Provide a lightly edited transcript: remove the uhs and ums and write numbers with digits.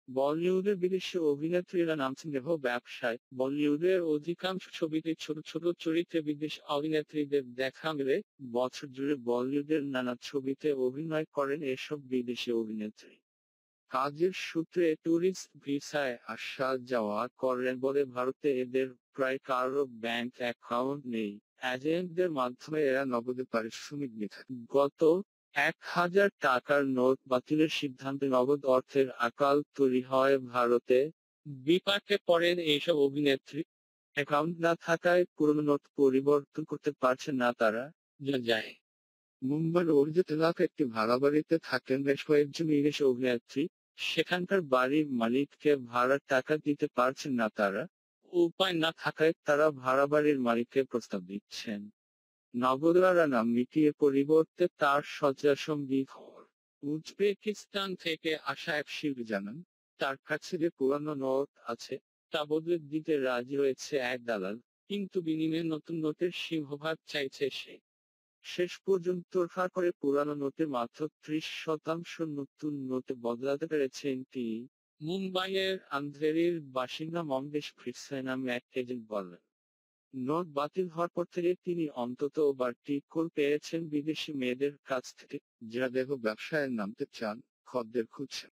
বলিউডের বিদেশি অভিনেত্রীরা নামছেন দেহ ব্যবসায়। বলিউডের অধিকাংশ ছবিতে ছোট ছোট চরিত্রে বিদেশি অভিনেত্রীদের দেখা মেলে। বছর জুড়ে বলিউডের নানা ছবিতে অভিনয় করেন এসব বিদেশি অভিনেত্রী। কাজের সূত্রে ট্যুরিস্ট ভিসায় আসা যাওয়া করেন বলে ভারতে এদের প্রায় কারো ব্যাংক অ্যাকাউন্ট নেই। এজেন্টদের মাধ্যমে এরা নগদে পারিশ্রমিক নিয়ে থাকে। গত 1,000 টাকার নোট বাতিলের সিদ্ধান্তে নগদ অর্থের আকাল তৈরি হয় ভারতে। বিপাকে পড়েন এইসব অভিনেত্রী। অ্যাকাউন্ট না থাকায় পুরনো নোট পরিবর্তন করতে পারছেন না তারা। যা যায় মুম্বাইয়ের অরিজিৎ এলাকায় একটি ভাড়া বাড়িতে থাকেন বেশ কয়েকজন বিদেশি অভিনেত্রী। সেখানকার বাড়ির মালিককে ভাড়ার টাকা দিতে পারছেন না তারা। উপায় না থাকায় তারা ভাড়া বাড়ির মালিককে প্রস্তাব দিচ্ছেন নগদারা নাম মিটিয়ে পরিবর্তে তার শয্যাসঙ্গী ঘর। উজবেকিস্তান থেকে আসা এক শিল্পী জানান, তার কাছে যে পুরানো নোট আছে তা বদলে দিতে রাজি হয়েছে এক দালাল, কিন্তু বিনিময়ে নতুন নোটের সিংহভাগ চাইছে সে। শেষ পর্যন্ত তোড়ফাড় করে পুরানো নোটের মাত্র 30% নতুন নোটে বদলাতে পেরেছেন তিনি। মুম্বাইয়ের আন্ধেরির বাসিন্দা মঙ্গেশ ফিরসাই নামে এক এজেন্ট বলেন, নোট বাতিল হওয়ার পর থেকে তিনি অন্তত বার কল পেয়েছেন বিদেশি মেয়েদের কাছ থেকে, যারা দেহ ব্যবসায় নামতে চান, খদ্দের খুঁজছেন।